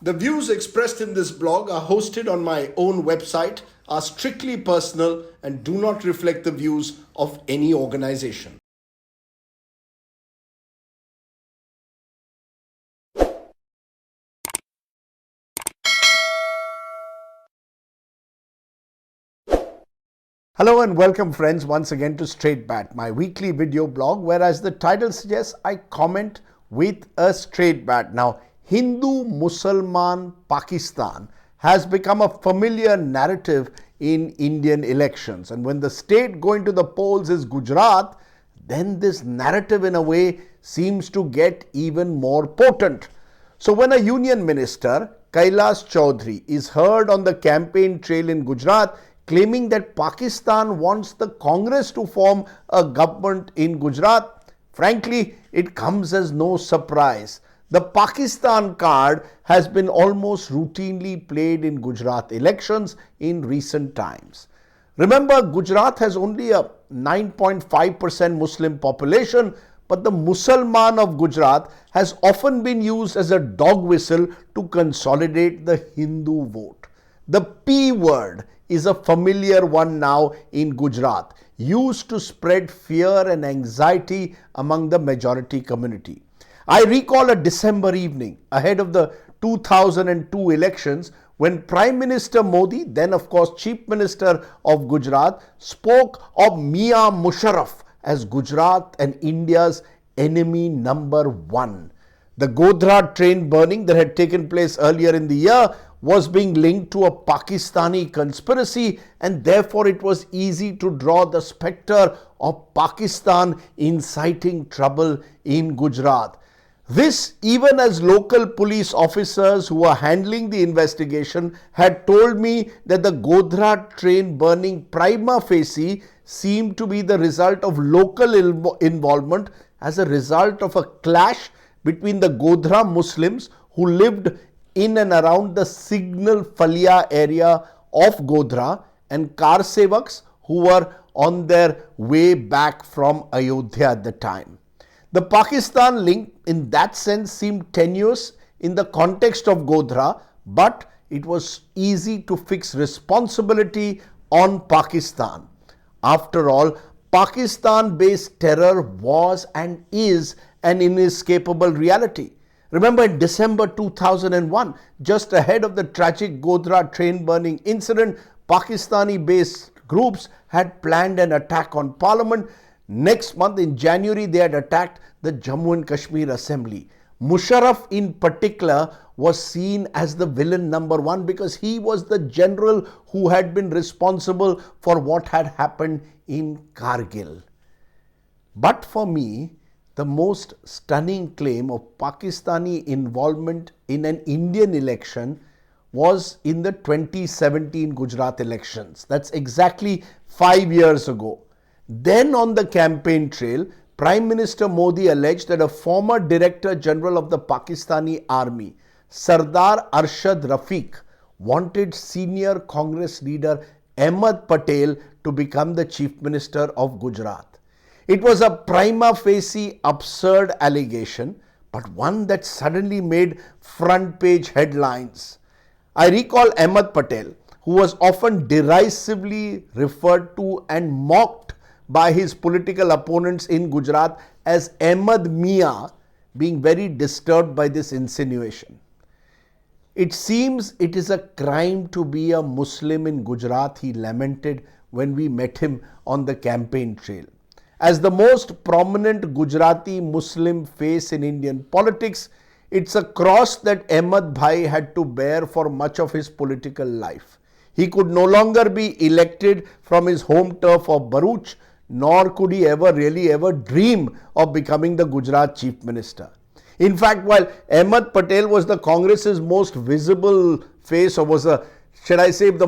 The views expressed in this blog are hosted on my own website, are strictly personal, and do not reflect the views of any organization. Hello and welcome friends once again to Straight Bat, my weekly video blog where, as the title suggests, I comment with a straight bat. Now, Hindu-Musalman-Pakistan has become a familiar narrative in Indian elections, and when the state going to the polls is Gujarat, then this narrative in a way seems to get even more potent. So when a union minister, Kailash Chaudhary, is heard on the campaign trail in Gujarat claiming that Pakistan wants the Congress to form a government in Gujarat, frankly, it comes as no surprise. The Pakistan card has been almost routinely played in Gujarat elections in recent times. Remember, Gujarat has only a 9.5% Muslim population, but the Musalman of Gujarat has often been used as a dog whistle to consolidate the Hindu vote. The P word is a familiar one now in Gujarat, used to spread fear and anxiety among the majority community. I recall a December evening ahead of the 2002 elections when Prime Minister Modi, then of course Chief Minister of Gujarat, spoke of Mia Musharraf as Gujarat and India's enemy number one. The Godhra train burning that had taken place earlier in the year was being linked to a Pakistani conspiracy, and therefore it was easy to draw the spectre of Pakistan inciting trouble in Gujarat. This, even as local police officers who were handling the investigation had told me that the Godhra train burning prima facie seemed to be the result of local involvement as a result of a clash between the Godhra Muslims who lived in and around the Signal Falia area of Godhra and car sevaks who were on their way back from Ayodhya at the time. The Pakistan link in that sense seemed tenuous in the context of Godhra, but it was easy to fix responsibility on Pakistan. After all, Pakistan-based terror was and is an inescapable reality. Remember, in December 2001, just ahead of the tragic Godhra train burning incident, Pakistani-based groups had planned an attack on Parliament. Next month, in January, they had attacked the Jammu and Kashmir Assembly. Musharraf in particular was seen as the villain number one because he was the general who had been responsible for what had happened in Kargil. But for me, the most stunning claim of Pakistani involvement in an Indian election was in the 2017 Gujarat elections. That's exactly 5 years ago. Then on the campaign trail, Prime Minister Modi alleged that a former Director General of the Pakistani Army, Sardar Arshad Rafiq, wanted senior Congress leader Ahmed Patel to become the Chief Minister of Gujarat. It was a prima facie absurd allegation, but one that suddenly made front page headlines. I recall Ahmed Patel, who was often derisively referred to and mocked by his political opponents in Gujarat as Ahmed Mia, being very disturbed by this insinuation. It seems it is a crime to be a Muslim in Gujarat, he lamented when we met him on the campaign trail. As the most prominent Gujarati Muslim face in Indian politics, it's a cross that Ahmed Bhai had to bear for much of his political life. He could no longer be elected from his home turf of Bharuch, nor could he ever dream of becoming the Gujarat Chief Minister. In fact, while Ahmed Patel was the Congress's most visible face, or was the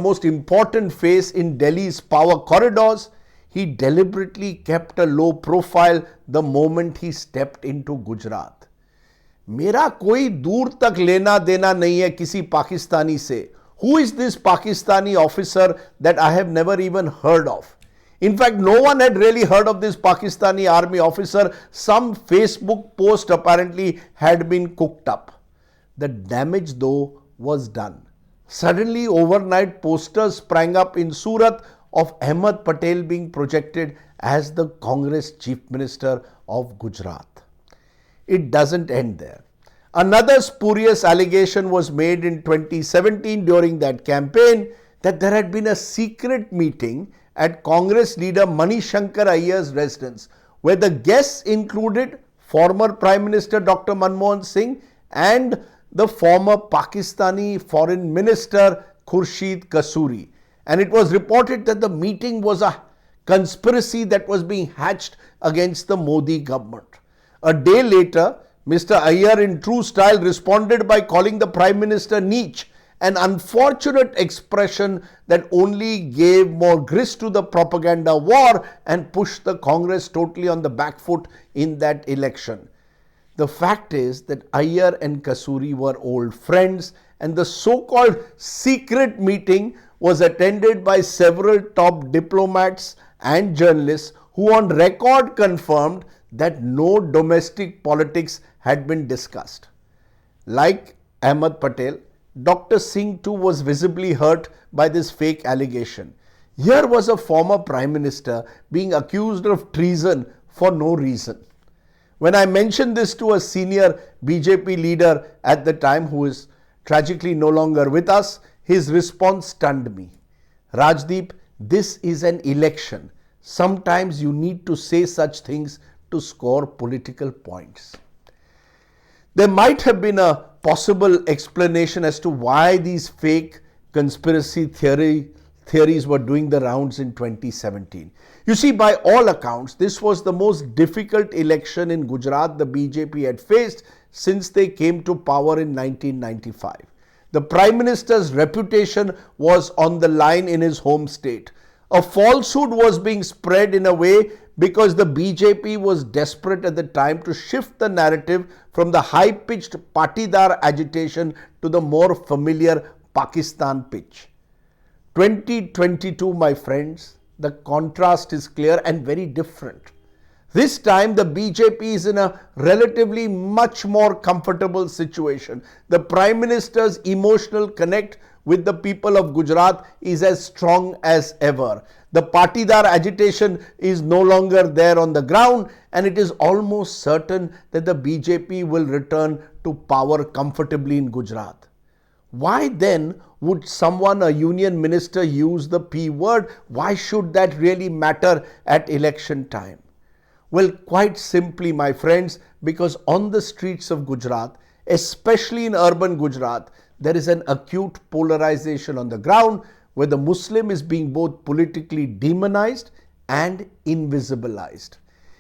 most important face in Delhi's power corridors, he deliberately kept a low profile the moment he stepped into Gujarat. मेरा कोई दूर तक लेना देना नहीं है किसी पाकिस्तानी से. Who is this Pakistani officer that I have never even heard of? In fact, no one had really heard of this Pakistani army officer. Some Facebook post apparently had been cooked up. The damage, though, was done. Suddenly, overnight, posters sprang up in Surat of Ahmed Patel being projected as the Congress Chief Minister of Gujarat. It doesn't end there. Another spurious allegation was made in 2017 during that campaign that there had been a secret meeting at Congress leader Manishankar Iyer's residence where the guests included former Prime Minister Dr. Manmohan Singh and the former Pakistani Foreign Minister Khurshid Kasuri. And it was reported that the meeting was a conspiracy that was being hatched against the Modi government. A day later, Mr. Iyer in true style responded by calling the Prime Minister Neech, an unfortunate expression that only gave more grist to the propaganda war and pushed the Congress totally on the back foot in that election. The fact is that Iyer and Kasuri were old friends, and the so-called secret meeting was attended by several top diplomats and journalists who on record confirmed that no domestic politics had been discussed. Like Ahmed Patel, Dr. Singh too was visibly hurt by this fake allegation. Here was a former Prime Minister being accused of treason for no reason. When I mentioned this to a senior BJP leader at the time who is tragically no longer with us, his response stunned me. Rajdeep, this is an election. Sometimes you need to say such things to score political points. There might have been a possible explanation as to why these fake conspiracy theories were doing the rounds in 2017. You see, by all accounts, this was the most difficult election in Gujarat the BJP had faced since they came to power in 1995. The Prime Minister's reputation was on the line in his home state. A falsehood was being spread in a way because the BJP was desperate at the time to shift the narrative from the high-pitched Patidar agitation to the more familiar Pakistan pitch. 2022, my friends, the contrast is clear and very different. This time, the BJP is in a relatively much more comfortable situation. The Prime Minister's emotional connect with the people of Gujarat is as strong as ever. The Patidar agitation is no longer there on the ground, and it is almost certain that the BJP will return to power comfortably in Gujarat. Why then would someone, a union minister, use the P word? Why should that really matter at election time? Well, quite simply, my friends, because on the streets of Gujarat, especially in urban Gujarat, there is an acute polarization on the ground where the Muslim is being both politically demonized and invisibilized.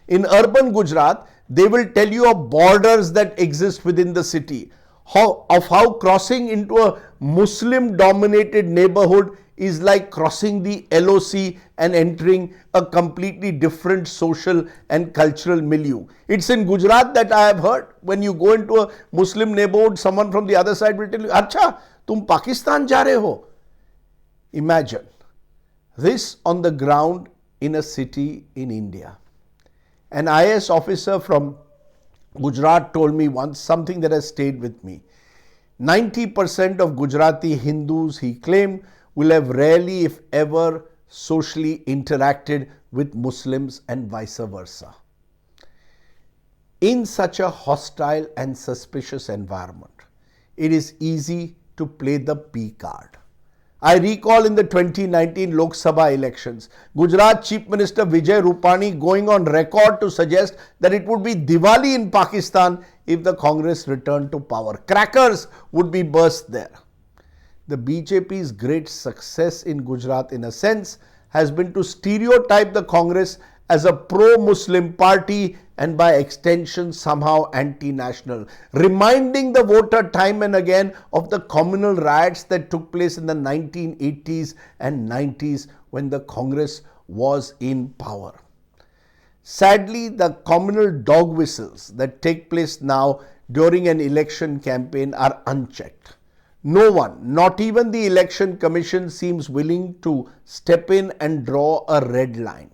In urban Gujarat, they will tell you of borders that exist within the city, of how crossing into a Muslim-dominated neighborhood is like crossing the LOC and entering a completely different social and cultural milieu. It's in Gujarat that I have heard, when you go into a Muslim neighborhood, someone from the other side will tell you, "Acha, tum Pakistan ja rahe ho." Imagine this on the ground in a city in India. An IAS officer from Gujarat told me once something that has stayed with me. 90% of Gujarati Hindus, he claimed, will have rarely, if ever, socially interacted with Muslims and vice versa. In such a hostile and suspicious environment, it is easy to play the P card. I recall in the 2019 Lok Sabha elections, Gujarat Chief Minister Vijay Rupani going on record to suggest that it would be Diwali in Pakistan if the Congress returned to power. Crackers would be burst there. The BJP's great success in Gujarat, in a sense, has been to stereotype the Congress as a pro-Muslim party and by extension somehow anti-national, reminding the voter time and again of the communal riots that took place in the 1980s and 90s when the Congress was in power. Sadly, the communal dog whistles that take place now during an election campaign are unchecked. No one, not even the Election Commission, seems willing to step in and draw a red line.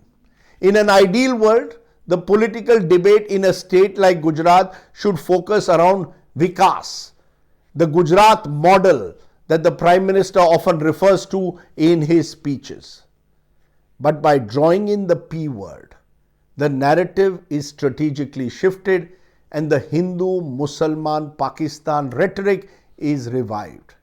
In an ideal world, the political debate in a state like Gujarat should focus around Vikas, the Gujarat model that the Prime Minister often refers to in his speeches. But by drawing in the P word, the narrative is strategically shifted and the Hindu-Musalman-Pakistan rhetoric is revived.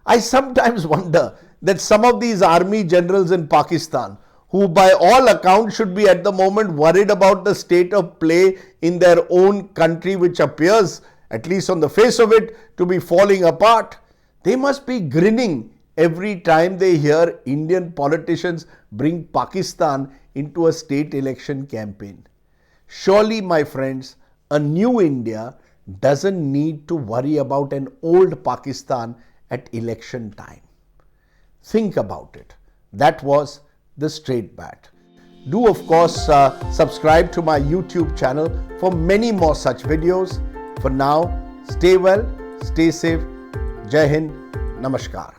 I sometimes wonder that some of these army generals in Pakistan, who by all accounts should be at the moment worried about the state of play in their own country, which appears, at least on the face of it, to be falling apart, they must be grinning every time they hear Indian politicians bring Pakistan into a state election campaign. Surely, my friends, a new India doesn't need to worry about an old Pakistan at election time. Think about it. That was the straight bat. Do of course subscribe to my YouTube channel for many more such videos. For now, stay well, stay safe. Jai Hind, Namaskar.